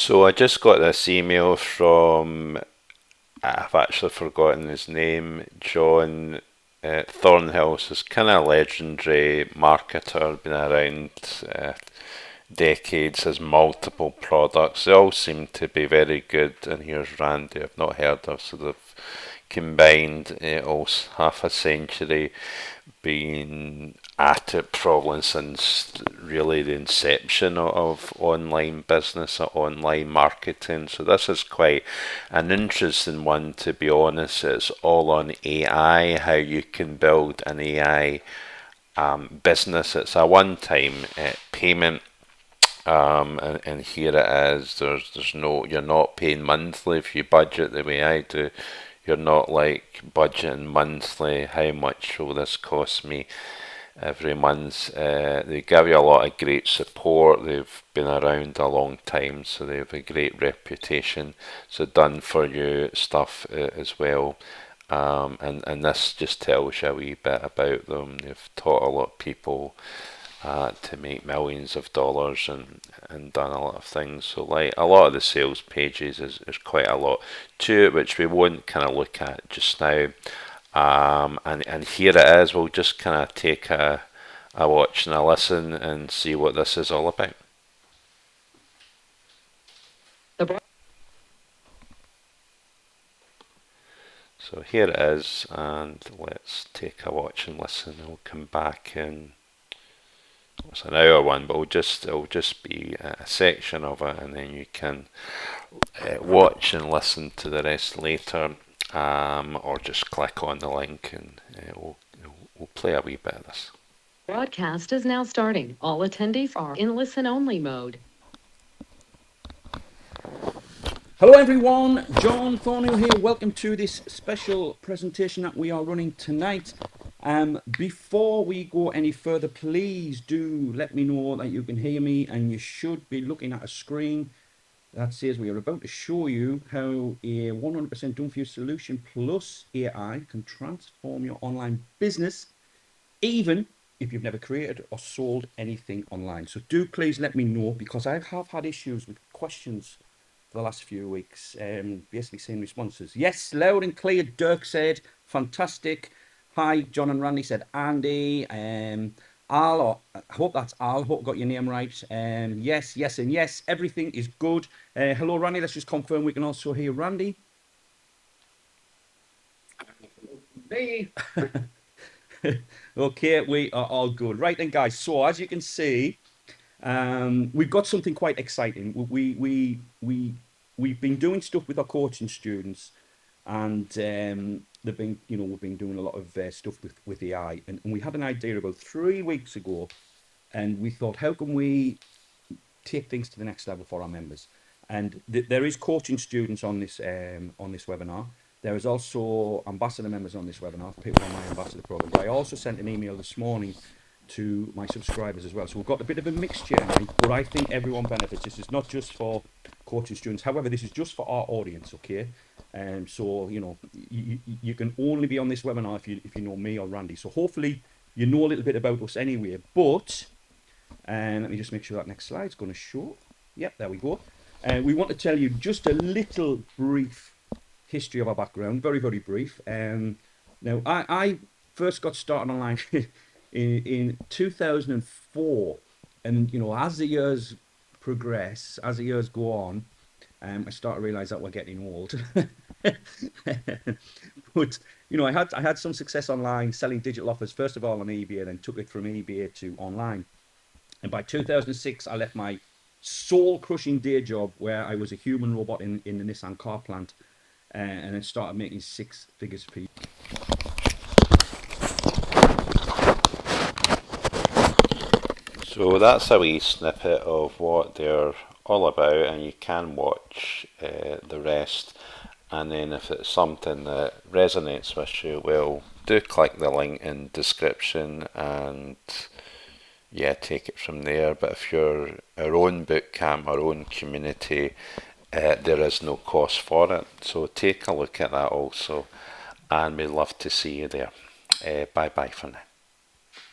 So I just got this email from, I've actually forgotten his name, John Thornhill. So he's kind of legendary marketer, been around decades, has multiple products. They all seem to be very good. And here's Randy, I've not heard of, so they've combined almost half a century been at it probably since really the inception of online business or online marketing. So this is quite an interesting one, to be honest. It's all on AI, how you can build an AI business. It's a one-time payment. And here it is. There's no, you're not paying monthly if you budget the way I do. You're not like budgeting monthly. How much will this cost me every month? They give you a lot of great support. They've been around a long time, so they have a great reputation. So done for you stuff as well. And this just tells you a wee bit about them. They've taught a lot of people to make millions of dollars and done a lot of things. So like a lot of the sales pages is quite a lot to it, which we won't kind of look at just now. And here it is. We'll just kind of take a watch and a listen and see what this is all about. So here it is, and let's take a watch and listen. We'll come back in. It's an hour one, but it'll just be a section of it, and then you can watch and listen to the rest later, or just click on the link, and we'll play a wee bit of this. Broadcast is now starting. All attendees are in listen-only mode. Hello everyone, John Thornhill here. Welcome to this special presentation that we are running tonight. Before we go any further, please do let me know that you can hear me, and you should be looking at a screen that says we are about to show you how a 100% done for you solution plus AI can transform your online business, even if you've never created or sold anything online. So do please let me know, because I have had issues with questions for the last few weeks, basically saying responses. Yes, loud and clear, Dirk said, fantastic. Hi, John and Randy said, Andy. Al, I hope that's Al, hope I got your name right. Yes, yes, and yes, everything is good. Hello, Randy, let's just confirm we can also hear Randy. Me. Okay, we are all good. Right then, guys, so as you can see, we've got something quite exciting. We've been doing stuff with our coaching students, and we've been doing a lot of stuff with AI, and we had an idea about 3 weeks ago, and we thought, how can we take things to the next level for our members? And there is coaching students on this webinar. There is also ambassador members on this webinar, people on my ambassador program. But I also sent an email this morning to my subscribers as well. So we've got a bit of a mixture, but I think everyone benefits. This is not just for coaching students. However, this is just for our audience, okay? So, you know, you can only be on this webinar if you know me or Randy. So hopefully you know a little bit about us anyway. But let me just make sure that next slide's going to show. Yep, there we go. We want to tell you just a little brief history of our background, very, very brief. Now, I first got started online in 2004, and you know, as the years progress, as the years go on, I start to realize that we're getting old. But you know, I had some success online selling digital offers, first of all on eBay, and then took it from eBay to online. And by 2006, I left my soul-crushing day job where I was a human robot in the Nissan car plant, and then started making 6 figures per year. So that's a wee snippet of what they're all about, and you can watch the rest. And then if it's something that resonates with you, well, do click the link in description and yeah, take it from there. But if you're our own bootcamp, our own community, there is no cost for it. So take a look at that also, and we'd love to see you there. Bye bye for now.